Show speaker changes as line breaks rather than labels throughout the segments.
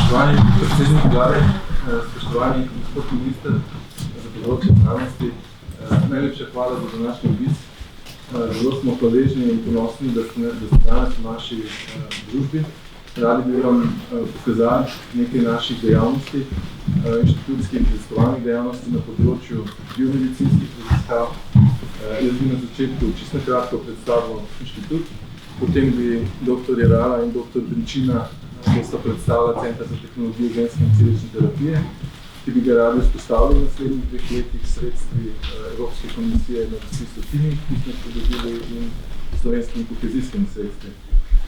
Spoštovani predsednik vlade, spoštovani gospod minister za področje znanosti, najlepša hvala za današnji obisk. Zelo smo hvaležni in ponosni, da ste danes v naši družbi. Radi bi vam pokazali nekaj naših dejavnosti, inštitutskih in raziskovalnih dejavnosti na področju biomedicinskih raziskav. Jaz bi na začetku čisto kratko predstavil inštitut, potem bi dr. Jerala in dr. Benčina bosta predstavila Center za tehnologijo genske in celične terapije, ki bi ga radi vzpostavili v naslednjih 2 letih sredstvi Evropske komisije na Sotini, ki smo pridobili, in slovenskimi kohezijskimi sredstvi.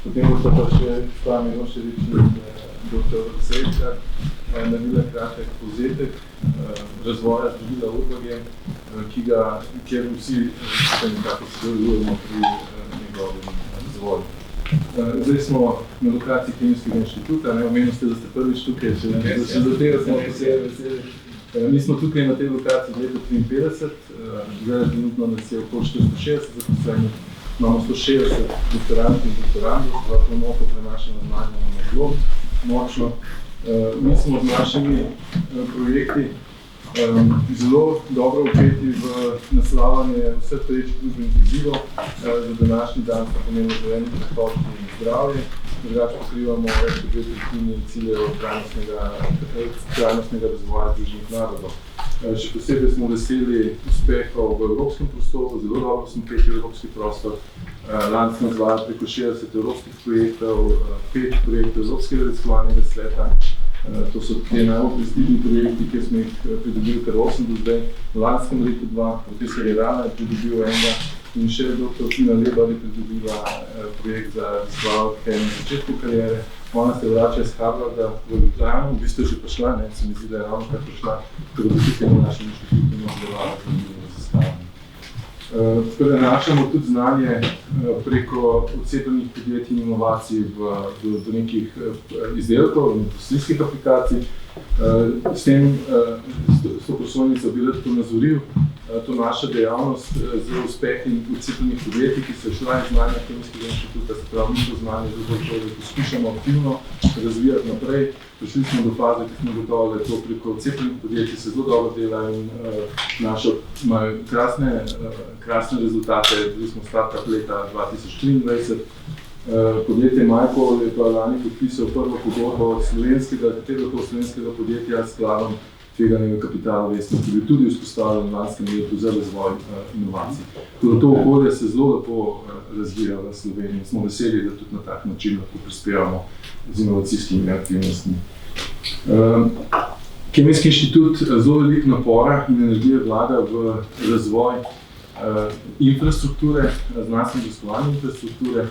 Potem bosta pa še Stani Roševič in dr. Srečar naredila kratek povzetek razvoja zdravila Urbagen, kjer vsi nekako sodelujemo pri njegovem razvoju. Zdaj smo na lokaciji Kemijskega inštituta, omenili ste, da ste prvič tukaj, še do tega smo posebej veseli. Mi smo tukaj na tej lokaciji od leta 1953, zdaj trenutno nas je okoli 460 zaposlenih, imamo 160 doktorantov in doktorandov, pa promoko prenašamo znanje na zelo močno. Mi smo z našimi projekti zelo dobro vpeti v naslavljanje vseh treh družbenih izzivov. Za današnji dan sta pomembno zeleni prehod in zdravje. Drugače pokrivamo več kot 2/3 ciljev trajnostnega razvoja Združenih narodov. Še posebej smo veseli uspehov v evropskem prostoru, zelo dobro smo vpeti v evropski prostor. Lani smo izvajali preko 60 evropskih projektov, 5 projektov Evropskega raziskovalnega sveta. To so te najbolj prestižni projekti, kjer smo jih pridobili kar 8 do zdaj. V lanskem letu 2, profesor Jerala je pridobil enega in še dr. Tina Lebar je pridobila projekt za raziskovalke na začetku kariere. Ona se vrača iz Harvarda v Ljubljano, v bistvu že prišla, se mi zdi, da je ravno kar prišla, tako da tukaj na našem inštitutu in obdelovala z raziskavami. Prenašamo tudi znanje preko odcepljenih podjetij in inovacij do nekih izdelkov in industrijskih aplikacij. S to prosojnico bi rad ponazoril to našo dejavnost z uspehi odcepljenih podjetij, ki so šla iz znanja Kemijskega inštituta, se pravi, mi to znanje da poskušamo aktivno razvijati naprej. Prišli smo do faze, ki smo gotovi, da je to preko odcepljenih podjetij se zelo dobro dela in imajo krasne rezultate. Bili smo startup leta 2023. Podjetje Majko je pa lani podpisal prvo pogodbo slovenskega podjetja s skladom tveganega kapitala Vesna, ki bi tudi vzpostavljal v lanskem letu za razvoj inovacij. To okolje se zelo lepo razvija v Sloveniji. Smo veseli, da tudi na tak način lahko prispevamo z inovacijskimi aktivnostmi. Kemijski inštitut zelo veliko napora in energije vlaga v razvoj infrastrukture, znanstvene raziskovalne infrastrukture.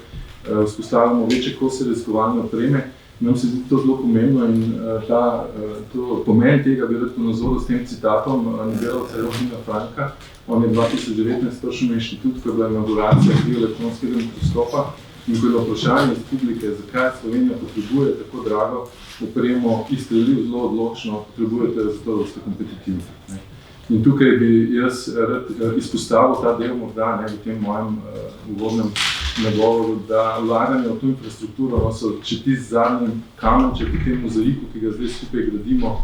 Vzpostavljamo večje kose raziskovalne opreme. Nam se zdi to zelo pomembno in pomen tega bi rad ponazoril s tem citatom Nobelovca Rosina Franka. On je 2019 prišel na inštitut, ko je bila inauguracija bioelektronskega mikroskopa in ko je vprašanje iz publike, zakaj Slovenija potrebuje tako drago opremo, izstrelil zelo odločno, potrebujete zato, da ste kompetitivni. In tukaj bi jaz rad izpostavil ta del morda v tem mojem uvodnem nagovoru, da vlaganje v to infrastrukturo so če tisti zadnji kamenček v tem mozaiku, ki ga zdaj skupaj gradimo,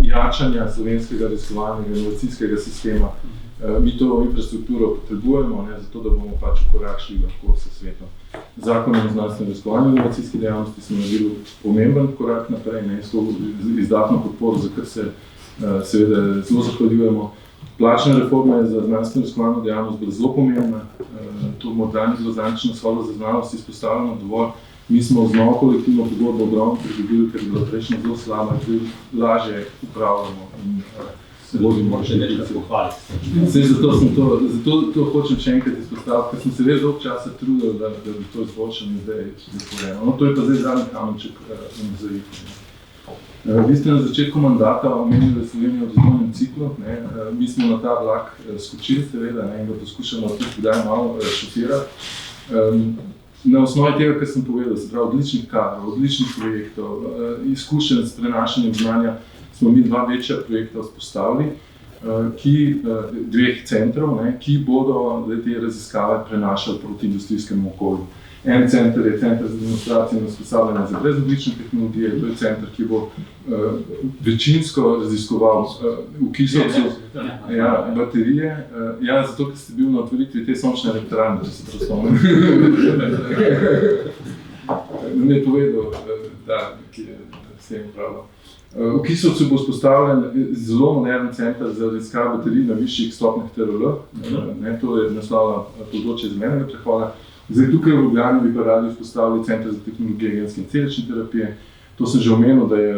jačanja slovenskega raziskovalnega inovacijskega sistema. Mi to infrastrukturo potrebujemo, zato da bomo v korak šli lahko s svetom. Zakon o znanstveni raziskovalni inovacijski dejavnosti smo naredili pomemben korak naprej, s to izdatno podporo, za kar se seveda zelo zahvaljujemo. Plačna reforma je za znanstveno raziskovalno dejavnost bila zelo pomembna. To morda ni bilo zadnjič shvala za znanost izpostavljeno dovolj. Mi smo z novo kolektivno pogodbo ogromno pridobili, ker je bila prejšnja zelo slaba, zdaj lažje upravljamo in se vodimo.
Morate nekaj, da se pohvalite.
Zato to hočem še enkrat izpostaviti, ker smo se res dolgo časa trudili, da bi to izboljšali zdaj izpovedano. To je pa zdaj zadnji kamenček na mozaiku. Vi ste na začetku mandata omenili Slovenijo v razvojnem ciklu. Mi smo na ta vlak skočili seveda in ga poskušamo tudi kdaj malo šofirati. Na osnovi tega, kar sem povedal, se pravi odličnih kadrov, odličnih projektov, izkušenj s prenašanjem znanja, smo mi 2 večja projekta vzpostavili, 2 centrov, ki bodo te raziskave prenašali proti industrijskemu okolju. En center je center za demonstracijo in usposabljanje za brezoglične tehnologije, to je center, ki bo večinsko raziskoval v Kisovcu baterije. Ja, zato, ker ste bil na otvoritvi te sončne elektrarne, če se prav spomnim. Mi je povedal, ki je s tem upravljal. V Kisovcu bo vzpostavljen zelo modern center za raziskave baterij na višjih stopnjah TRL. To je naslovno področje zelenega prehoda. Zdaj, tukaj v Ljubljani bi pa radi vzpostavili center za tehnologije genske in celične terapije. To sem že omenil, da je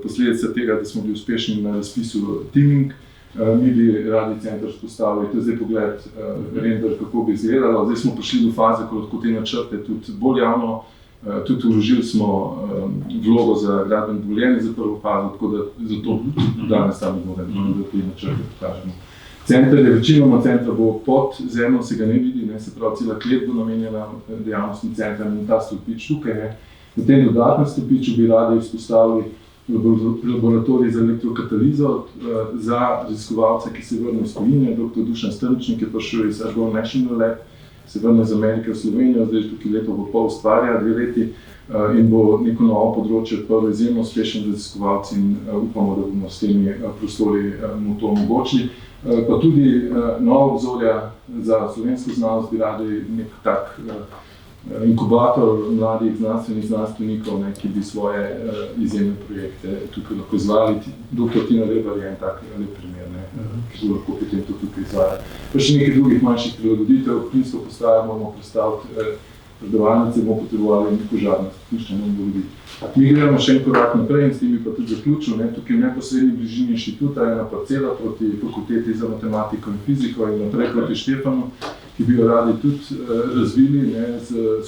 posledica tega, da smo bili uspešni na razpisu Teaming. Mi bi radi center vzpostavili. To je zdaj pogled render, kako bi izgledalo. Zdaj smo prišli do faze, ko lahko te načrte tudi bolj javno. Tudi vložili smo vlogo za gradbeno dovoljenje za prvo fazo, tako da zato danes tam moramo, da te načrte pokažemo. Center je večinoma centra bo pod zemljo, se ga ne vidi, se pravi, cela klet bo namenjena dejavnostnim centram in ta stolpič tukaj. Na tem dodatnem stolpiču bi radi vzpostavili laboratorij za elektrokatalizo za raziskovalce, ki se vrnejo iz tujine. Dr. Dušan Strničnik je prišel iz Argonne National Lab, se vrne iz Amerike v Slovenijo, zdaj tukaj leto bo pol ustvarja, 2 leti in bo neko novo področje odprlo izjemno uspešen raziskovalci in upamo, da bomo s temi prostori mu to omogočili. Pa tudi nova obzorja za slovensko znanost bi radi nek tak inkubator mladih znanstvenikov, ki bi svoje izjemne projekte tukaj lahko izvajali. Dr. Tina Rebar je en tak lep primer, ki bo lahko potem to tukaj izvajali. Pa še nekaj drugih manjših prilagoditev, plinsko postajo moramo predstaviti, predavalnice bomo potrebovali neko žarnost, nišče ne bo ljudi. Mi gremo še en korak naprej in s tem bi pa tudi zaključil. Tukaj v neposredni bližini inštituta je ena parcela proti fakulteti za matematiko in fiziko in naprej proti Štefanu, ki bi jo radi tudi razvili.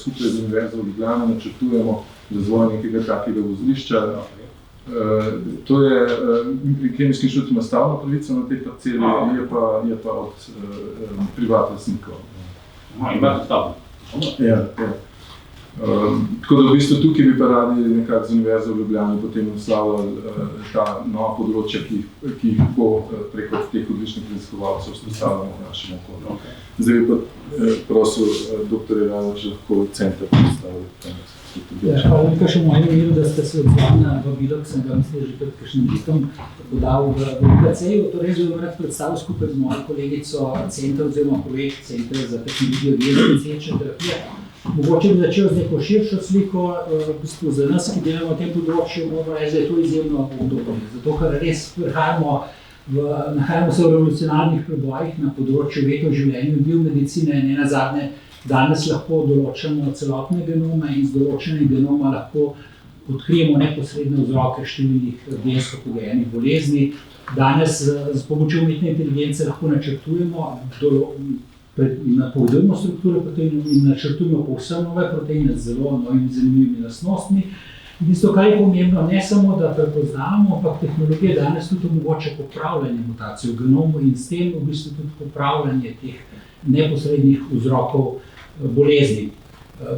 Skupaj z Univerzo v Ljubljani načrtujemo razvoj nekega takega vozlišča. To je Kemijski inštitut ima stavno pravico na tej parceli, je pa od privatnikov.
Imate stavno?
Ja. Tako da v bistvu tukaj bi pa radi nekako z Univerzo v Ljubljani potem naslavljali ta nova področja, ki jih bo preko teh odličnih raziskovalcev vzpostavljamo v našem okolju. Zdaj bi pa prosil dr. Rado, če lahko center predstavili.
Hvala lepa še v mojem imenu, da ste se odzvali na vabilo, ki sem ga mislil že pred kakšnim listom podal v UKC-ju. Torej, zdaj bom rad predstavil skupaj z mojo kolegico center oziroma projekt Center za tehnologijo genske in celične terapije. Mogoče bi začel z neko širšo sliko, v bistvu za nas, ki delamo v tem področju, moramo reči, da je to izjemno obdobje. Zato, ker res nahajamo se v revolucionarnih prebojih na področju vetov življenja in biomedicine, ne nazadnje. Danes lahko določamo celotne genome in z določenim genoma lahko odkrijemo neposredne vzroke številnih gensko pogojenih bolezni. Danes s pomočjo umetne inteligence lahko načrtujemo, napovedujemo strukture proteinov in načrtujemo povsem nove proteine z zelo novimi zanimivimi lastnostmi. In tisto, kar je pomembno, ne samo, da prepoznamo, ampak tehnologija danes tudi omogoča popravljanje mutacij v genomu in s tem v bistvu tudi popravljanje teh neposrednih vzrokov bolezni.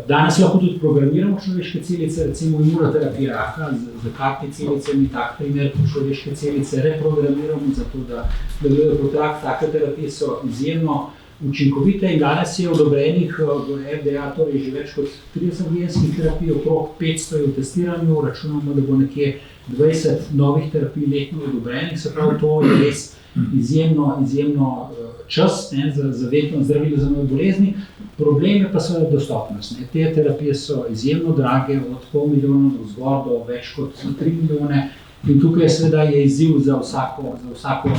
Danes lahko tudi programiramo človeške celice, recimo imunoterapija raka, z kartni celicami, tak primer človeške celice reprogramiramo, zato da delujejo kot rak. Take terapije so izjemno učinkovite in danes je odobrenih v FDA torej že več kot 30 genskih terapij, okrog 500 je v testiranju, računamo, da bo nekje 20 novih terapij letno odobrenih, se pravi, to je res izjemno čas za vedno zdravilo za nove bolezni. Problem je pa seveda dostopnost. Te terapije so izjemno drage, od $500 000 navzgor do več kot 3 milijone. In tukaj seveda je izziv za vsako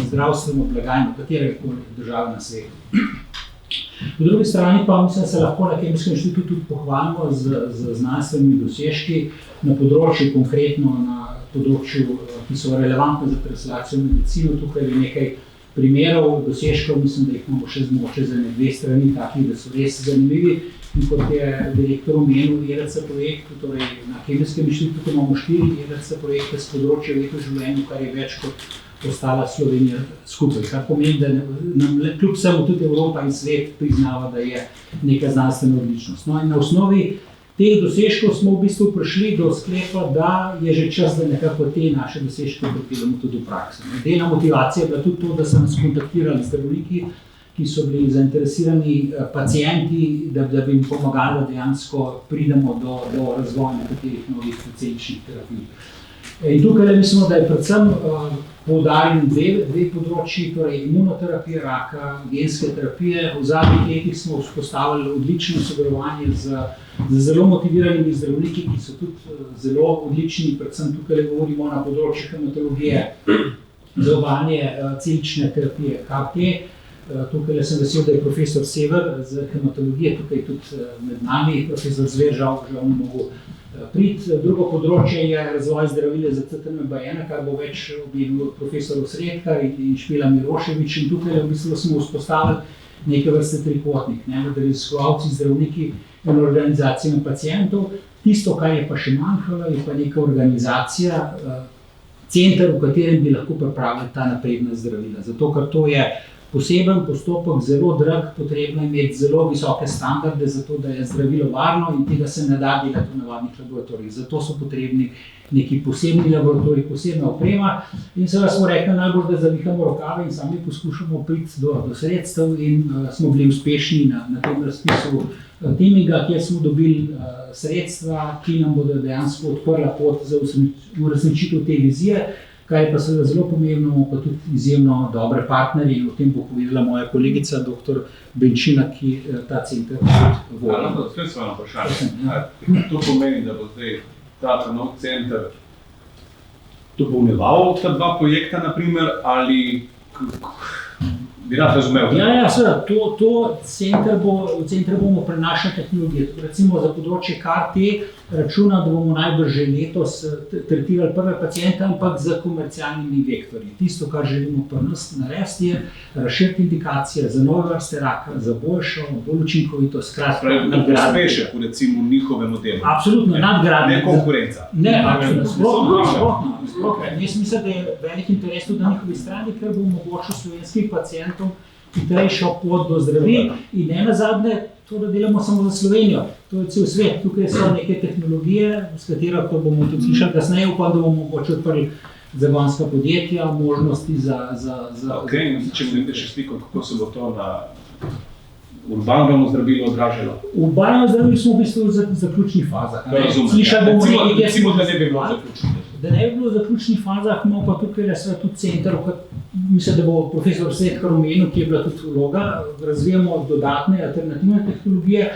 zdravstveno blagajno, katerekoli države na svetu. Po drugi strani pa mislim, se lahko na Kemijskem inštitutu tudi pohvalimo z znanstvenimi dosežki na področju, konkretno na področju, ki so relevantne za translacijo medicino. Tukaj je nekaj primerov dosežkov, mislim, da jih imamo še zmoče za 2 strani, takih, da so res zanimivi. In kot je direktor omenil ERC projekt, torej na Kemijskem inštitutu imamo 4 ERC projekte s področja vetov življenja, kar je več kot ostala Slovenija skupaj. Kar pomeni, da nam kljub vsemu tudi Evropa in svet priznava, da je neka znanstvena odličnost. No, in na osnovi teh dosežkov smo v bistvu prišli do sklepa, da je že čas, da nekako te naše dosežke pripeljemo tudi v praksi. Delna motivacija je bila tudi to, da so nas kontaktirali zdravniki ki so bili zainteresirani pacienti, da bi jim pomagali, da dejansko pridemo do razvoja nekaterih novih celičnih terapij. In tukaj mislimo, da je predvsem poudarjen dve področji, torej imunoterapija raka, genske terapije. V zadnjih letih smo vzpostavili odlično sodelovanje z zelo motiviranimi zdravniki, ki so tudi zelo odlični, predvsem tukaj govorimo na področju hematologije, za uvajanje celične terapije CAR-T. Tukaj sem vesel, da je profesor Sever z hematologije tukaj tudi med nami, profesor Zver žal ne mogo priti. Drugo področje je razvoj zdravila za CTNB1, kar bo več objavil profesor Osredkar in Špela Milošević. In tukaj v bistvu smo vzpostavili neke vrste trikotnik, med raziskovalci, zdravniki in organizacijami pacientov. Tisto, kar je pa še manjkalo, je pa neka organizacija, center, v katerem bi lahko pripravili ta napredna zdravila. Zato, ker to je poseben postopek, zelo drag, potrebno je imeti zelo visoke standarde, zato da je zdravilo varno in tega se ne da delati v navadnih laboratorijih. Zato so potrebni neki posebni laboratoriji, posebna oprema. In seveda smo rekli najbolj, da zavihamo rokave in sami poskušamo priti do sredstev in smo bili uspešni na tem razpisu Temiga, kjer smo dobili sredstva, ki nam bodo dejansko odprla pot za uresničitev te vizije. Kar je pa seveda zelo pomembno, pa tudi izjemno dobre partnerje, in o tem bo povedala moja kolegica, dr. Benčina, ki ta center vodi.
Spet se vam vprašanje. To pomeni, da bo zdaj ta nov center dopolnjeval ta dva projekta, naprimer, ali bi rad razumel?
Ja, seveda, v center bomo prenašali tehnologije. Recimo za področje CAR-T računa, da bomo najbrž že letos tretirali prve paciente, ampak z komercialnimi vektorji. Tisto, kar želimo pri nas narediti, je razširiti indikacije za nove vrste raka, za boljšo, bolj učinkovito, skratka nadgradnjo.
Uspešek, recimo, njihove modele.
Absolutno, nadgradnjo.
Ne konkurenca.
Ne, absolutno. Jaz mislim, da je velik interes tudi na njihovi strani, ker bo omogočil slovenskim pacientom hitrejšo pot do zdravil in ne nazadnje to, da delamo samo za Slovenijo. To je cel svet. Tukaj so neke tehnologije, s katero bomo tudi slišali kasneje, upam, da bomo mogoče odprli zagonska podjetja, možnosti za...
Ok, če mi nekaj še sliko, kako se bo to na urbanem zdravilo odražalo?
V urbanem zdravilu smo v bistvu v zaključnih fazah.
Slišali bomo nekaj, recimo, da ne bi bilo zaključnih.
Da ne bi bilo v zaključnih fazah, imamo pa tukaj tudi center, mislim, da bo profesor Osredkar omenil, ki je bila tudi vloga, razvijamo dodatne alternativne tehnologije.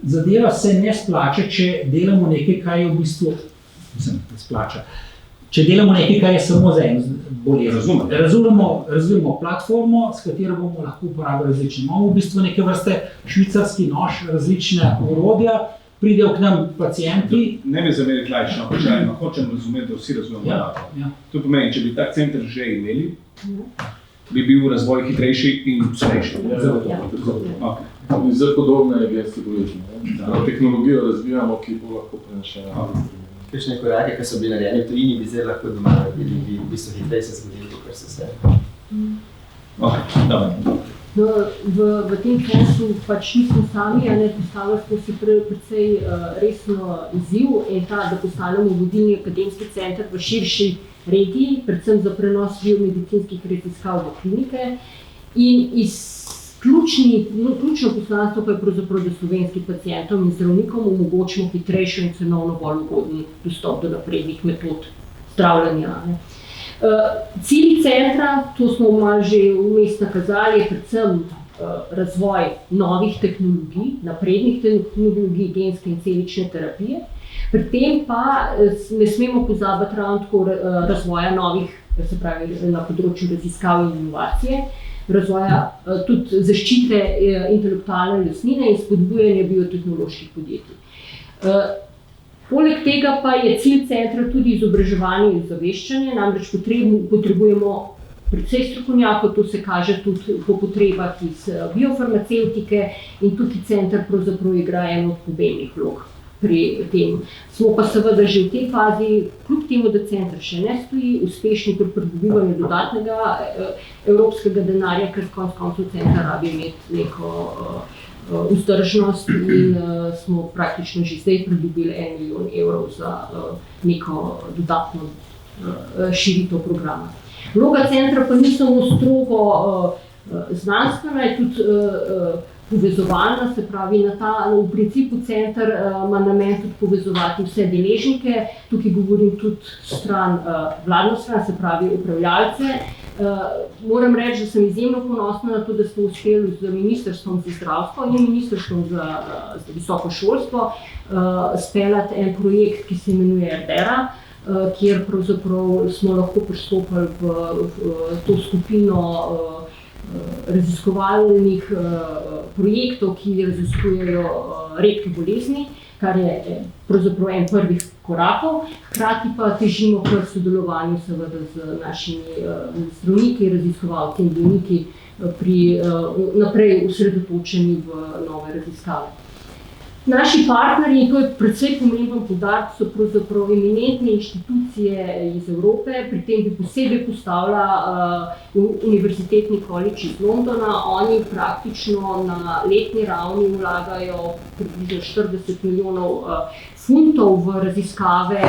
Zadeva se ne splača, če delamo nekaj, kar je v bistvu, če delamo nekaj, kar je samo za eno bolezen. Razvijamo platformo, s katero bomo lahko uporabili različne. Imamo v bistvu neke vrste švicarski nož, različne orodja, pridejo k nam pacienti.
Ne me zameriti laično vprašanje, hočem razumeti, da vsi razumemo. To pomeni, če bi tak center že imeli, bi bil razvoj hitrejši in cenejši.
Zelo podobno je genski bolezni. Tehnologijo razvijamo, ki bo lahko prenašena.
Kakšne korake, ki so bili narejeni v tujini, bi zdaj lahko doma naredili, bi v bistvu hitreje se zgodilo, kar se vse.
V tem času pač nismo sami, postavili smo si precej resno izziv in ta, da postanemo vodilni akademski center v širši regiji, predvsem za prenos biomedicinskih raziskav v klinike. In ključno poslanstvo pa je pravzaprav, da slovenskim pacientom in zdravnikom omogočimo hitrejšo in cenovno bolj ugoden dostop do naprednih metod zdravljenja. Cilj centra, to smo malo že vmes nakazali, je predvsem razvoj novih tehnologij, naprednih tehnologij genske in celične terapije. Pri tem pa ne smemo pozabiti ravno tako razvoja novih, se pravi na področju raziskav in inovacije, razvoja tudi zaščite intelektualne lastnine in spodbujanja biotehnoloških podjetij. Poleg tega pa je cilj centra tudi izobraževanje in ozaveščanje, namreč potrebujemo precej strokovnjakov, to se kaže tudi po potrebah iz biofarmacevtike in tukaj center pravzaprav igra eno od pomembnih vlog pri tem. Smo pa seveda že v tej fazi, kljub temu, da center še ne stoji, uspešni pri pridobivanju dodatnega evropskega denarja, ker konec koncev center rabi imeti neko vzdržnost in smo praktično že zdaj pridobili 1 milijon evrov za neko dodatno širitev programa. Vloga centra pa ni samo strogo znanstvena, je tudi povezovalna, se pravi, v principu center ima namen tudi povezovati vse deležnike. Tukaj govorim tudi vladno stran, se pravi upravljalce. Moram reči, da sem izjemno ponosna na to, da smo uspeli z Ministrstvom za zdravstvo in Ministrstvom za visoko šolstvo speljati en projekt, ki se imenuje RDERA, kjer pravzaprav smo lahko pristopili v to skupino raziskovalnih projektov, ki raziskujejo redke bolezni, kar je pravzaprav en prvih korakov. Hkrati pa težimo k sodelovanju seveda z našimi zdravniki, raziskovalci in bolniki naprej osredotočeni v nove raziskave. Naši partnerji, to je precej pomemben poudarek, so pravzaprav eminentne inštitucije iz Evrope, pri tem bi posebej postavila Univerzitetni college iz Londona. Oni praktično na letni ravni vlagajo približno 40 milijonov funtov v raziskave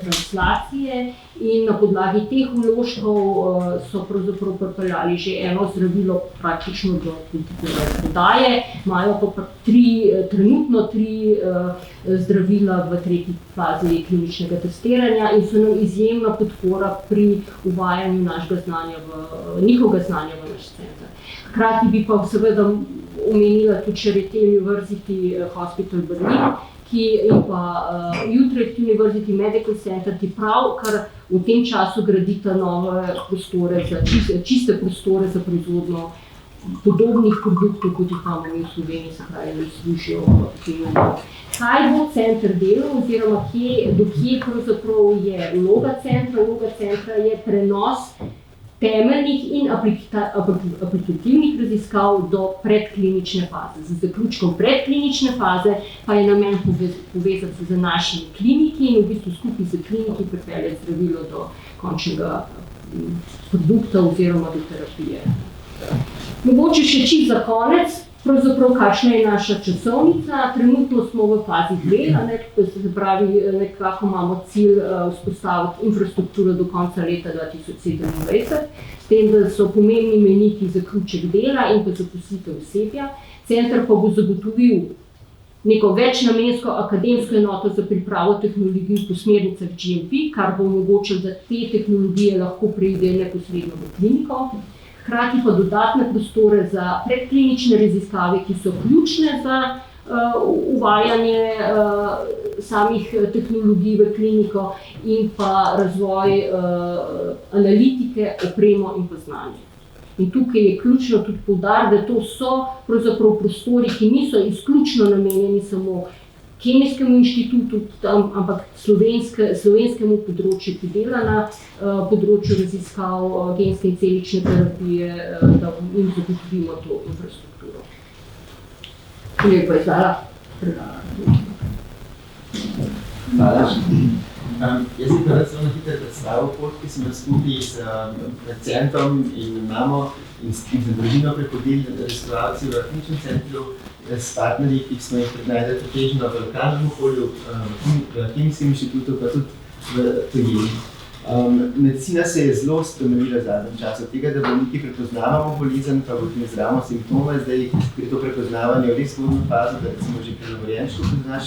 translacije in na podlagi teh vložkov so pravzaprav pripeljali že eno zdravilo praktično do prodaje. Imajo pa trenutno tri zdravila v tretji fazi kliničnega testiranja in so nam izjemna podpora pri uvajanju njihovega znanja v naš center. Hkrati bi pa seveda omenila tudi Charité University Hospital Berlin, in pa Utrecht University Medical Center, ki pravkar v tem času gradita nove prostore, čiste prostore za proizvodnjo podobnih produktov, kot jih imamo v Sloveniji, se pravi, da služijo temu. Kaj bo center delal oziroma do kje pravzaprav je vloga centra? Vloga centra je prenos temeljnih in aplikativnih raziskav do predklinične faze. Z zaključkom predklinične faze pa je namen povezati z našimi kliniki in v bistvu skupaj z kliniki pripeljati zdravilo do končnega produkta oziroma do terapije. Mogoče še čisto za konec, pravzaprav kakšna je naša časovnica. Trenutno smo v fazi 2, se pravi, nekako imamo cilj vzpostaviti infrastrukturo do konca leta 2027, s tem, da so pomembni mejniki zaključek dela in pa zaposlitev osebja. Center pa bo zagotovil neko večnamensko akademsko enoto za pripravo tehnologij po smernicah GMP, kar bo omogočilo, da te tehnologije lahko preidejo neposredno v kliniko. Hkrati pa dodatne prostore za predklinične raziskave, ki so ključne za uvajanje samih tehnologij v kliniko in pa razvoj analitike, opremo in pa znanje. In tukaj je ključno tudi poudariti, da to so pravzaprav prostori, ki niso izključno namenjeni samo Kemijskemu inštitutu, ampak slovenskemu področju, ki dela na področju raziskav genske in celične terapije, da jim zagotovimo to infrastrukturo. Lepo je zdala.
Hvala. Jaz bi pa rad zelo na hitro predstavil pot, ki smo skupaj s centrom in imamo in z družino prehodili raziskovalci v kliničnem centru s partnerji, ki smo jih prednajdeli pretežno v lokalnem okolju, v Kemijskem inštitutu, pa tudi v tujini. Medicina se je zelo spremenila v zadnjem času. Od tega, da bolniki prepoznavamo bolezen, pa ugotovimo simptome, zdaj gre to prepoznavanje v res zgodnjo fazo, da recimo že pri novorojenčku prepoznaš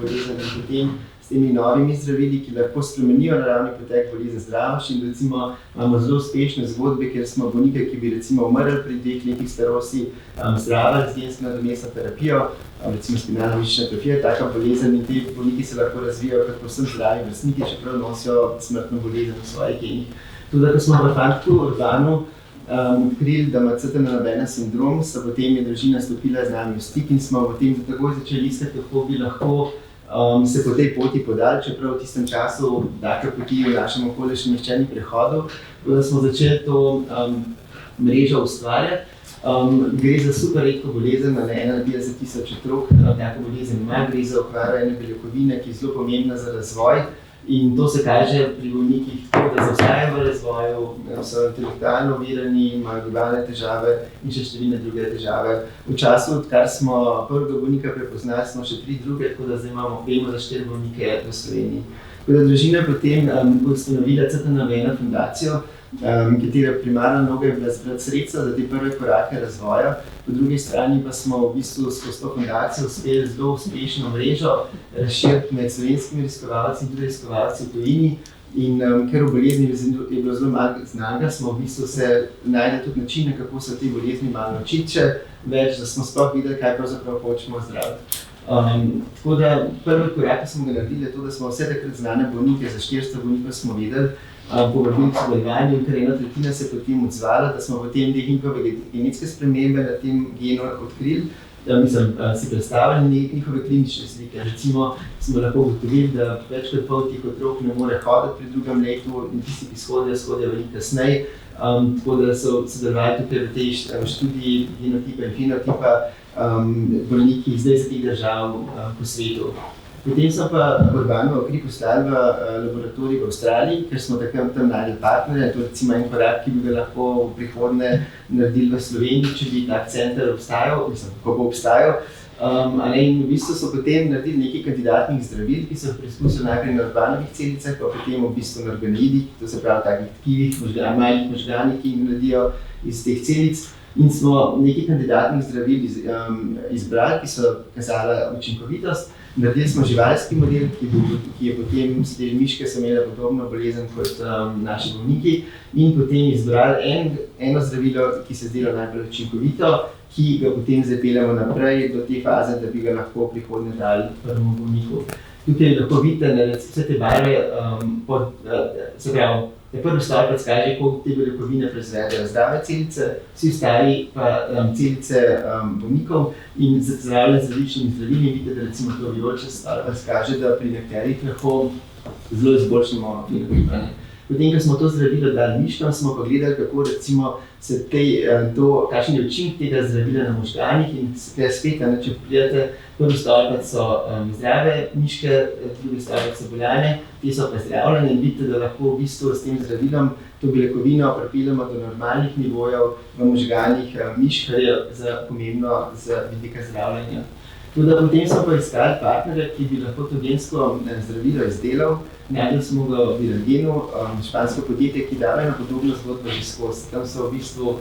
bolezen in potem s temi novimi zdravili, ki lahko spremenijo naravni potek bolezni zdravosti. In recimo imamo zelo uspešne zgodbe, kjer smo bolnike, ki bi recimo umrli pri 2 letih starosti, zdravili z gensko nadomestno terapijo, recimo spinalna mišična atrofija, taka bolezen, in ti bolniki se lahko razvijajo kot povsem zdravi vrstniki, čeprav nosijo smrtno bolezen v svojih genih. Tudi, ko smo v Fantku Urbanu odkrili, da ima CTNA sindrom, so potem je družina stopila z nami v stik in smo potem takoj začeli iskati, kako bi lahko se po tej poti podali, čeprav v tistem času take poti v našem okolju še nihče ni prehodil, da smo začeli to mrežo ustvarjati. Gre za super redko bolezen, 51,000 otrok tako bolezen ima, gre za okvaro ene beljakovine, ki je zelo pomembna za razvoj. In to se kaže pri bolnikih tako, da zaostajajo v razvoju, so intelektualno ovirani, imajo gibalne težave in še številne druge težave. V času, odkar smo prvega bolnika prepoznali, smo še 3 druge, tako da zdaj vemo za 4 bolnike v Sloveniji. Tako da družina potem ustanovila CTNA fundacijo, katera primarna naloga je bila zbrati sredstva za te prve korake razvoja. Po drugi strani pa smo v bistvu skozi to fundacijo uspeli zelo uspešno mrežo razširiti med slovenskimi raziskovalci in tudi raziskovalci v tujini. In ker v bolezni je bilo zelo malo znanega, smo v bistvu se našli tudi načine, kako se te bolezni malo naučiti več, da smo sploh videli, kaj pravzaprav hočemo zdraviti. Tako da prvi korak, ki smo ga naredili, je to, da smo vse takrat znane bolnike, za 400 bolnikov smo vedeli, povabili k sodelovanju, in kar 1/3 se je potem odzvala, da smo potem te njihove genetske spremembe na tem genu odkrili. Si predstavljali njihove klinične slike. Recimo smo lahko ugotovili, da več kot pol teh otrok ne more hoditi pri drugem letu in tisti, ki shodijo veliko kasneje. Tako da so sodelovali tukaj v tej študiji genotipa in fenotipa bolniki iz 20 držav po svetu. Potem so pa Urbano kri poslali v laboratorij v Avstraliji, ker smo takrat tam našli partnerje. To je recimo en korak, ki bi ga lahko v prihodnje naredili v Sloveniji, če bi tak center obstajal, kako bo obstajal. In v bistvu so potem naredili nekaj kandidatnih zdravil, ki so preizkusili najprej na Urbanovih celicah, pa potem v bistvu na organoidih, to se pravi takih tkivih, malih možganih, ki jih naredijo iz teh celic. In smo nekaj kandidatnih zdravil izbrali, ki so kazala učinkovitost. Naredili smo živalski model, ki je potem, te miške so imele podobno bolezen kot naši bolniki, in potem izbrali eno zdravilo, ki se zdelo najbolj učinkovito, ki ga potem zapeljamo naprej do te faze, da bi ga lahko v prihodnje dali prvemu bolniku. Tukaj lahko vidite vse te barve, se pravi, prvi stolpec kaže, koliko te beljakovine proizvedejo zdrave celice, vsi ostali pa celice bolnikov, in zdravljeni z različnimi zdravili. Vidite, da recimo to vijoličasti stolpec kaže, da pri nekaterih lahko zelo izboljšamo fenotip. Potem, ko smo to zdravilo dali miškam, smo pa gledali, kako recimo se kakšen je učinek tega zdravila na možganih, in spet, če pogledate, prvi stolpec so zdrave miške, drugi stolpec so boljane, te so pa zdravljene, in vidite, da lahko v bistvu s tem zdravilom to beljakovino pripeljemo do normalnih nivojev v možganih mišk, kar je pomembno z vidika zdravljenja. Potem smo pa iskali partnerja, ki bi lahko to gensko zdravilo izdelal. Najdeli smo ga v Viragenu, špansko podjetje, ki dalo eno podobno zgodbo že skozi. Tam so v bistvu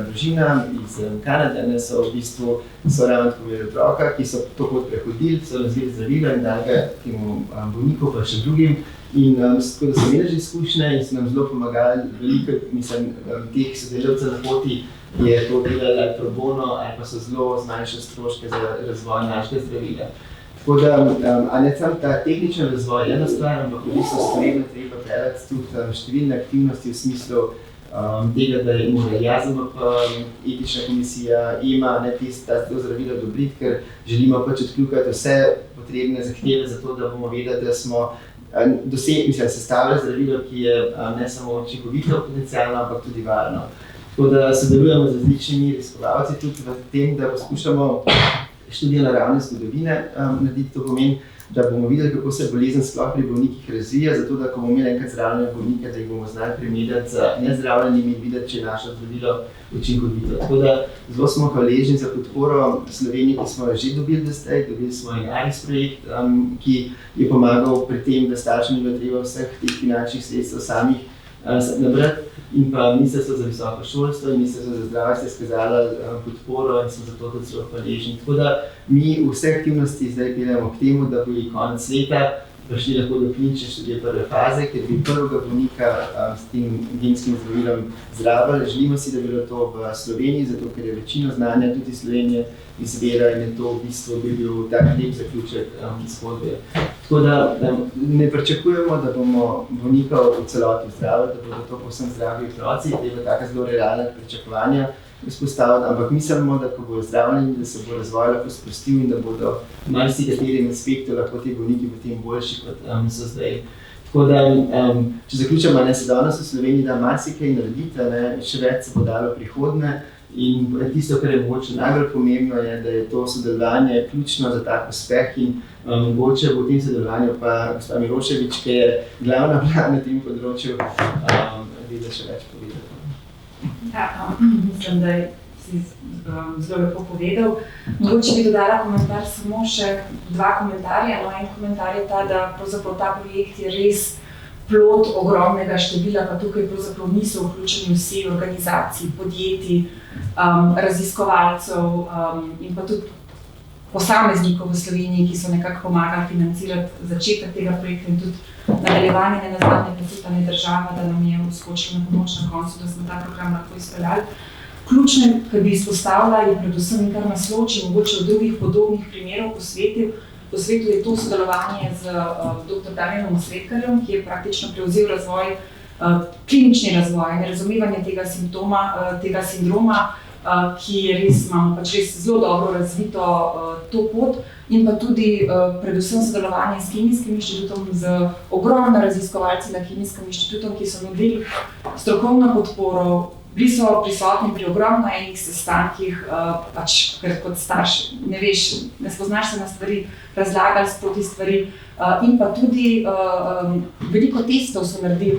družina iz Kanade, so v bistvu ravno tako imeli otroka, ki so to pot prehodili, so razvili zdravilo in dali ga temu bolniku, pa še drugim. In tako da so imeli že izkušnje in so nam zelo pomagali, veliko teh sodelavcev na poti je to delali ali pro bono, ali pa so zelo zmanjšali stroške za razvoj našega zdravila. Tako da, ne samo ta tehnični razvoj je ena stvar, ampak v bistvu spremno treba peljati tudi številne aktivnosti v smislu tega, da mora JAZMP, etična komisija, EMA, to zdravilo odobriti, ker želimo pač odkljukati vse potrebne zahteve za to, da bomo vedeli, da smo sestavili zdravilo, ki je ne samo učinkovito potencialno, ampak tudi varno. Tako da sodelujemo z različnimi raziskovalci tudi v tem, da poskušamo študijo naravne zgodovine narediti. To pomeni, da bomo videli, kako se bolezen sploh pri bolnikih razvija, zato da, ko bomo imeli enkrat zdravljene bolnike, da jih bomo znali primerjati z nezdravljenimi in videti, če je naše zdravilo učinkovito. Tako da zelo smo hvaležni za podporo Sloveniji, ki smo jo že dobili do zdaj. Dobili smo en ARIS projekt, ki je pomagal pri tem, da staršem ni bilo treba vseh teh finančnih sredstev samih nabrati, in pa Ministrstvo za visoko šolstvo in Ministrstvo za zdravje ste izkazali podporo in smo zato tudi zelo hvaležni. Tako da mi vse aktivnosti zdaj peljemo k temu, da bi konec leta prišli lahko do klinične študije prve faze, ker bi prvega bolnika s tem genskim zdravilom zdravili. Želimo si, da bi bilo to v Sloveniji, zato ker je večino znanja tudi Slovenije izvira in je to v bistvu bi bil tak lep zaključek zgodbe. Tako da ne pričakujemo, da bomo bolnikov v celoti zdravili, da bodo to povsem zdravi otroci, da je taka zelo realna pričakovanja vzpostaviti, ampak mislimo, da ko bodo zdravljeni, da se bo razvoj lahko sprostil in da bodo v marsikaterem aspektu lahko ti bolniki potem boljši, kot so zdaj. Tako da, če zaključimo, se danes v Sloveniji da marsikaj narediti, še več se bo dalo prihodnje. In tisto, kar je mogoče najbolj pomembno, je, da je to sodelovanje ključno za tak uspeh in mogoče v tem sodelovanju pa gospa Milošević, ki je glavna na tem področju, vedela še več povedati.
Ja, mislim, da si zelo lepo povedal. Mogoče bi dodala komentar, samo še 2 komentarja. En komentar je ta, da pravzaprav ta projekt je res plod ogromnega števila, pa tukaj pravzaprav niso vključeni vsi organizacij, podjetij, raziskovalcev in pa tudi posameznikov v Sloveniji, ki so nekako pomagali financirati začetek tega projekta in tudi nadaljevanje, nenazadnje pa tudi država, da nam je vskočila na pomoč na koncu, da smo ta program lahko izpeljali. Ključne, kar bi izpostavila, je predvsem in kar nas loči, mogoče od drugih podobnih primerov po svetu je to sodelovanje z dr. Damjanom Osredkarjem, ki je praktično prevzel razvoj, klinični razvoj, razumevanje tega simptoma, tega sindroma, ki je res, imamo pač res zelo dobro razvito to pot in pa tudi predvsem sodelovanje s Kemijskim inštitutom, z ogromno raziskovalci na Kemijskem inštitutom, ki so nudili strokovno podporo, bili so prisotni pri ogromno enih sestankih, pač, ker kot starš ne veš, ne spoznaš se na stvari, razlagali sproti stvari in pa tudi veliko testov so naredili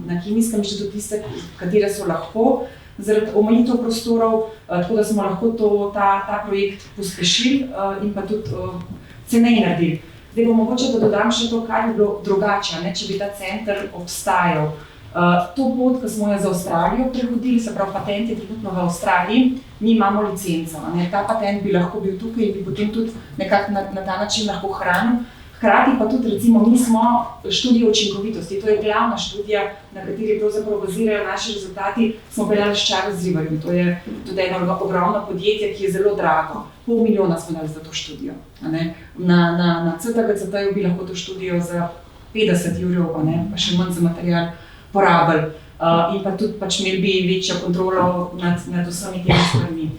na Kemijskem inštitutu, tiste, katere so lahko, zaradi omejitev prostorov, tako da smo lahko ta projekt pospešili in pa tudi ceneje naredili. Zdaj bo mogoče, da dodam še to, kar bi bilo drugače, če bi ta center obstajal. To pot, ki smo jo za Avstralijo prehodili, se pravi patent je trenutno v Avstraliji, mi imamo licenco. Ta patent bi lahko bil tukaj in bi potem tudi nekako na ta način lahko hranil. Hkrati pa tudi, recimo, mi smo študija učinkovitosti, to je glavna študija, na kateri pravzaprav bazirajo naši rezultati, smo peljali s Charles Riverjem. To je tudi eno ogromno podjetje, ki je zelo drago. $500 000 smo dali za to študijo. Na CTGCT-ju bi lahko to študijo za €50, pa še manj za material porabili in pa tudi pač imeli bi večjo kontrolo nad vsemi temi stvarmi.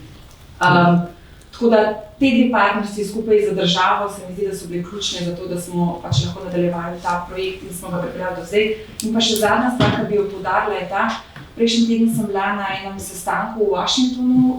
Tako da te dve partnerstvi skupaj za državo se mi zdi, da so bili ključne za to, da smo pač lahko nadaljevali ta projekt in smo ga pripeljali do zdaj. In pa še zadnja stvar, ki bi jo poudarila, je ta, prejšnji teden sem bila na enem sestanku v Washingtonu,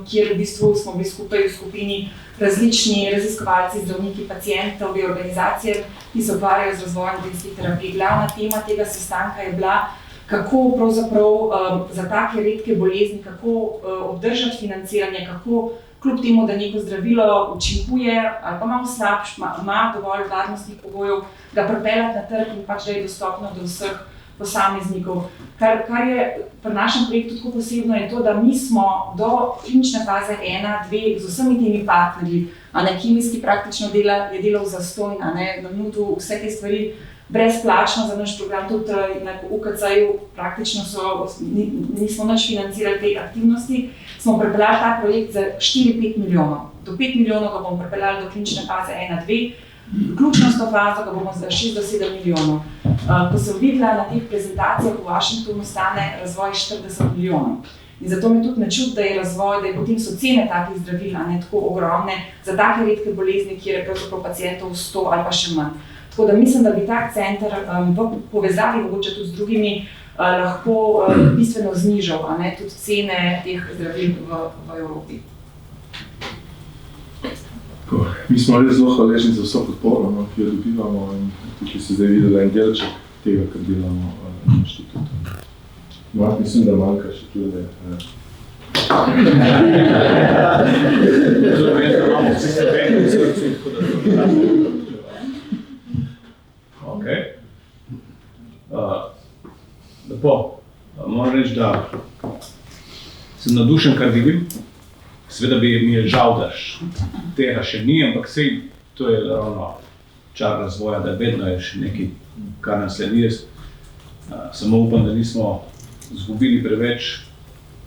kjer v bistvu smo bili skupaj v skupini različni raziskovalci, zdravniki, pacientov, organizacije, ki se ukvarjajo z razvojem genskih terapij. Glavna tema tega sestanka je bila, kako pravzaprav za take redke bolezni, kako obdržati financiranje, kako kljub temu, da neko zdravilo učinkuje ali pa malo slabš, ima dovolj varnostnih pogojev, ga pripeljati na trg in pač da je dostopno do vseh posameznikov. Kar je pri našem projektu tako posebno je to, da mi smo do klinične faze 1, 2 z vsemi temi partnerji, Kemijski praktično je delal zastonj, nudil vse te stvari brezplačno za naš program, tudi na UKC-ju praktično nismo nič financirali te aktivnosti, smo pripeljali ta projekt za 4-5 milijonov. Do 5 milijonov ga bomo pripeljali do klinične faze 1, 2, ključno s to fazo ga bomo za 6 do 7 milijonov. Ko sem videla na teh prezentacijah v Washingtonu, stane razvoj 40 milijonov. In zato me tudi ne čudi, da je razvoj, da je potem so cene takih zdravil tako ogromne za take redke bolezni, kjer je pravzaprav pacientov 100 ali pa še manj. Tako da mislim, da bi tak center v povezavi mogoče tudi z drugimi lahko bistveno znižal tudi cene teh zdravil v Evropi.
Mi smo res zelo hvaležni za vso podporo, ki jo dobivamo in tukaj se zdaj videla en delček tega, kar delamo na inštitutu. Mislim, da manjka še tudi.
Lepo, moram reči, da sem navdušen, kar vidim. Seveda mi je žal, da tega še ni, ampak sej to je ravno čar razvoja, da vedno je še nekaj, kar nas sledi. Samo upam, da nismo izgubili preveč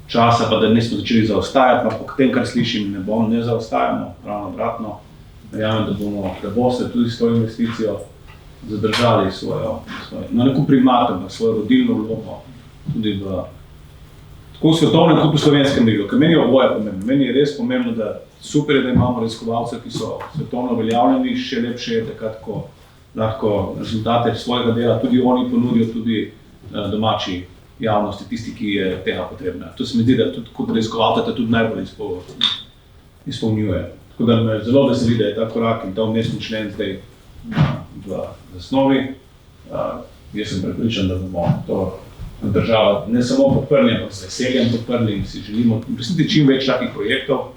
časa, pa da nismo začeli zaostajati, ampak po tem, kar slišim, ne zaostajamo, ravno obratno. Verjamem, da boste tudi s to investicijo zadržali svojo, neko primat, svojo rodilno vlogo, tudi v tako svetovnem kot v slovenskem delu, ker meni je oboje pomembno. Meni je res pomembno, da super je, da imamo raziskovalce, ki so svetovno uveljavljeni, še lepše je takrat, ko lahko rezultate svojega dela tudi oni ponudijo tudi domači javnosti, tisti, ki je tega potrebna. To se mi zdi, da tudi kot raziskovalce tudi najbolj izpolnjuje. Tako da me zelo veseli, da je ta korak in ta vmesni člen zdaj v zasnovi. Jaz sem prepričan, da bomo to država ne samo podprli, ampak z veseljem podprli in si želimo resnici čim več takih projektov,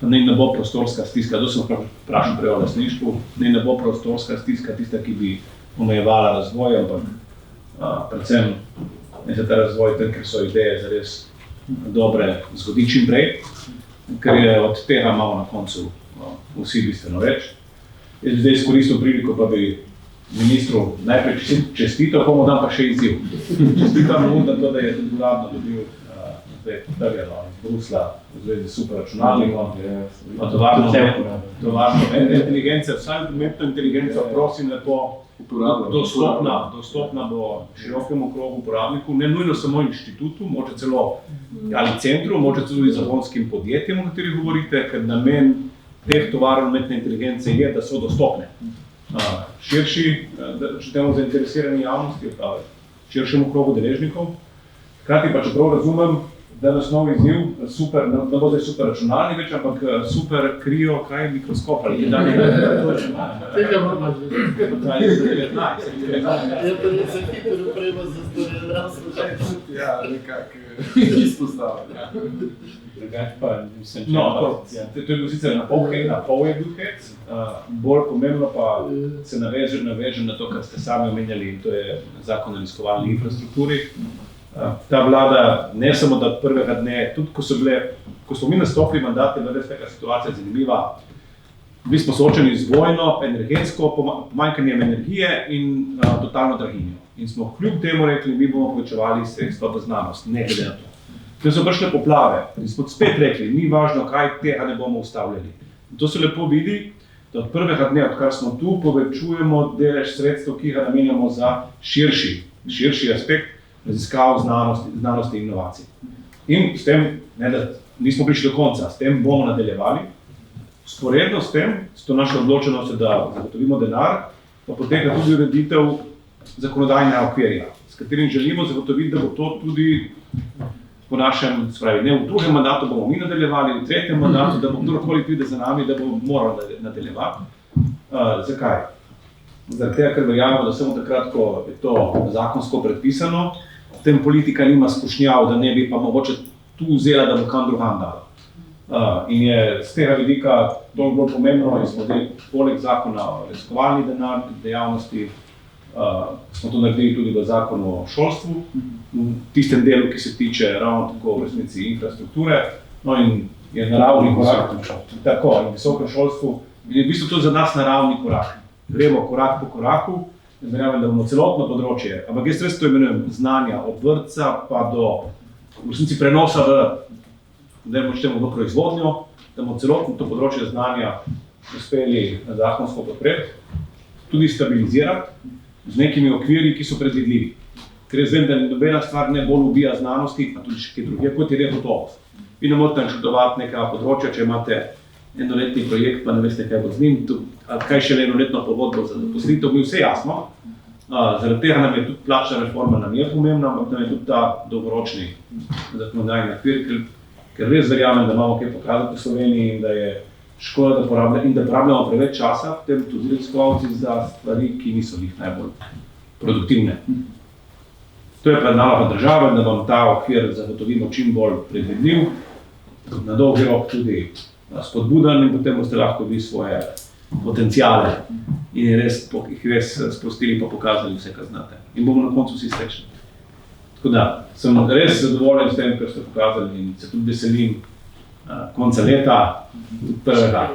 pa ne bo prostorska stiska, to sem vprašal prej o lastništvu, ne bo prostorska stiska tista, ki bi omejevala razvoj, ampak predvsem za ta razvoj, ker so ideje zares dobre zgodi čim prej, ker je od tega imamo na koncu vsi bistveno več. Jaz bi zdaj izkoristil priliko, pa bi ministru najprej čestitev, pa mu dam pa še izziv. Čestitam mu za to, da je tudi uradno dobil potrjeno iz Brusla v zvezi s superračunalnikom, tovarno inteligence, vsaj umetno inteligenco, prosim lepo, dostopna bo širokemu krogu uporabnikov, ne nujno samo inštitutu, moče celo ali centru, moče tudi zagonskim podjetjem, o katerih govorite, ker namen teh tovarn umetne inteligence je, da so dostopne širši, če temu zainteresirani javnosti, širšemu krogu deležnikov. Hkrati pa, čeprav razumem, da je nov izziv, super, ne bo zdaj super računalnik več, ampak super krijo, kaj mikroskop ali dan je
Tega imamo že.
Je
pa ne se hitro uprema za storjen
Ja, nekako izpostavlja.
Drugač pa, mislim, to je bil sicer na pol je bil hec, bolj pomembno pa se naveže na to, kar ste sami omenjali, in to je zakon o raziskovalni infrastrukturi. Ta vlada ne samo da prvega dne, tudi ko smo mi nastopili mandate, je res taka situacija zanimiva. Bili smo soočeni z vojno, energetsko pomanjkanjem energije in totalno draginjo. In smo kljub temu rekli, mi bomo povečevali sredstva v znanost, ne glede na to. Ker so prišle poplave in smo spet rekli, ni važno, kaj tega ne bomo ustavljali. In to se lepo vidi, da od prvega dne, odkar smo tu, povečujemo delež sredstev, ki ga namenjamo za širši aspekt raziskav znanosti in inovacij. In s tem, ne da nismo prišli do konca, s tem bomo nadaljevali. Sporedno s tem, s to našo odločenost, da zagotovimo denar, pa poteka tudi ureditev zakonodajnega okvirja, s katerim želimo zagotoviti, da bo to tudi po našem, ne v drugem mandatu bomo mi nadaljevali, v tretjem mandatu, da bo kdorkoli pride za nami, da bo moral nadaljevati. Zakaj? Zaradi tega, ker verjamemo, da samo takrat, ko je to zakonsko predpisano, potem politika nima skušnjav, da ne bi pa mogoče tu vzela, da bo kam drugam dala. In je z tega vidika toliko bolj pomembno, in smo zdaj poleg zakona o raziskovalni dejavnosti, smo to naredili tudi v zakonu o šolstvu, v tistem delu, ki se tiče ravno tako v resnici infrastrukture, no in je naravni korak, tako, in visokem šolstvu, in je v bistvu to za nas naravni korak. Gremo korak po koraku, verjamem, da bomo celotno področje, ampak jaz res to imenujem znanja od vrtca pa do v resnici prenosa v proizvodnjo, da bomo celotno to področje znanja uspeli zakonsko podpreti, tudi stabilizirati z nekimi okvirji, ki so predvidljivi. Ker jaz vem, da nobena stvar ne bolj ubija znanosti, pa tudi še kaj druge, kot je negotovost. Vi ne morate načrtovati nekega področja, če imate enoletni projekt, pa ne veste, kaj bo z njim, kaj še enoletno pogodbo za zaposlitev, mi vse jasno. Zaradi tega nam je tudi plačna reforma nam je pomembna, ampak nam je tudi ta dolgoročni zakonodajni okvir, ker res verjamem, da imamo kaj pokazati v Sloveniji in da je škoda, da porabljamo preveč časa, potem tudi raziskovalci za stvari, ki niso njih najbolj produktivne. To je pred naloga države, da vam ta okvir zagotovimo čim bolj predvidljiv, na dolgi rok tudi spodbuden in potem boste lahko vi svoje potenciale in jih res sprostili pa pokazali vse, kar znate. In bomo na koncu vsi srečni. Tako da, sem res zadovoljen s tem, kar ste pokazali in se tudi veselim konca leta, prvega.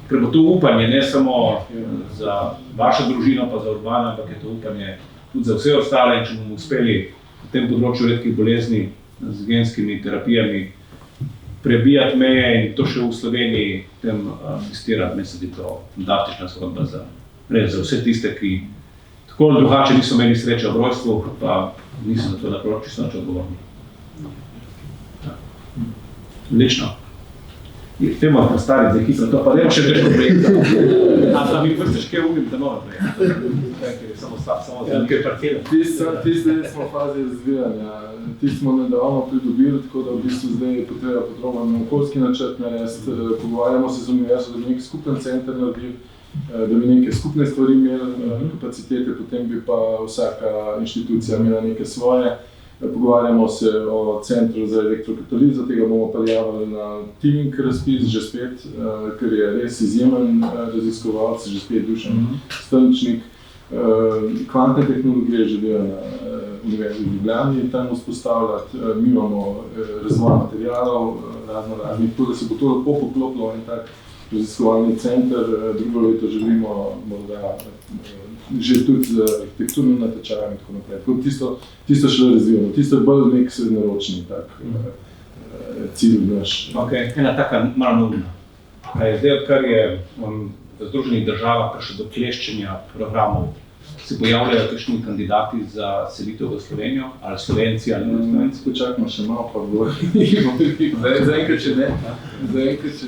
Ker bo to upanje ne samo za vašo družino pa za Urbana, ampak je to upanje tudi za vse ostale, in če bomo uspeli v tem področju redkih bolezni z genskimi terapijami prebijati meje in to še v Sloveniji tem testirati, mislim, da je to fantastična zgodba za vse tiste, ki tako ali drugače niso imeli sreče ob rojstvu, pa niso za to da čisto nič odgovorni. Odlično. Temo je postaviti za hitro, to pa ne še več projekta. A mi vrstiš kaj ugim, da nove projekta? Samo za nekaj partijel.
Tiste smo v fazi razvijanja. Ti smo nedavno pridobili, tako da v bistvu zdaj je potreba podroben okoljski načrt narediti. Pogovarjamo se z univerzo, da bi nek skupen center naredil, da bi neke skupne stvari imeli kapacitete, potem bi pa vsaka inštitucija imela neke svoje. Pogovarjamo se o centru za elektrokatalizo, tega bomo peljali na teaming razpis že spet, ker je res izjemen raziskovalec, že spet Dušan Strničnik. Kvantne tehnologije želijo na Univerzi v Ljubljani tam vzpostavljati, mi imamo razvoj materialov, raznih, tako da se bo to lepo poklopilo in tak raziskovalni center, drugo leto želimo morda že tudi z arhitekturnim natečajem in tako naprej. Tako tisto šele razvijamo, tisto je bolj nek srednjeročni tak cilj naš.
Ok, ena taka malo nudna. Zdaj, odkar je v Združenih državah prišlo do kleščenja programov, se pojavljajo kakšni kandidati za selitev v Slovenijo, ali Slovenci ali ne Slovenci?
Počakajmo še malo, pa govorimo. Zaenkrat še ne. Zaenkrat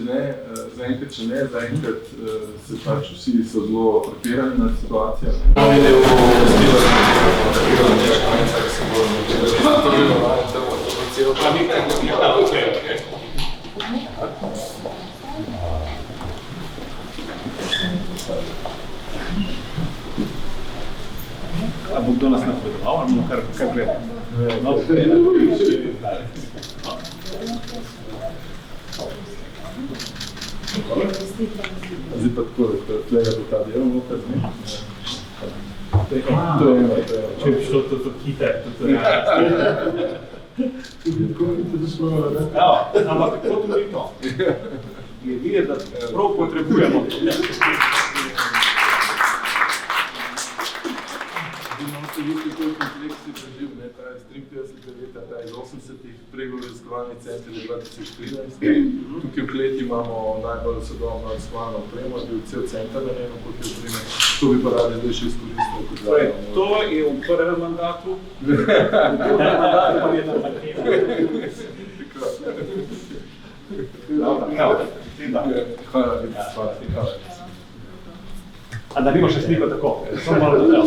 se pač vsi so zelo frapirani nad situacijo.
A bo kdo nas napovedoval, ali bomo kar gledali?
Zdaj pa tako, tlega bo ta del noter, ne? To je eno.
Če bi šlo to hiter, to je
Ampak kako tudi to? Je videti, da prav potrebujemo to.
Kompleksni preživ, ta je iz 53 leta, ta je iz 80-ih, prej raziskovalni center je 2013. Tukaj v kleti imamo najbolj sodobno raziskovalno opremo, je bil cel center na njeno, kot je opreme. To bi pa radi zdaj še izkoristili.
To je v prvem mandatu, v drugem mandatu pa je na markenu.
Hvala.
A da nimo še sliko tako, samo malo da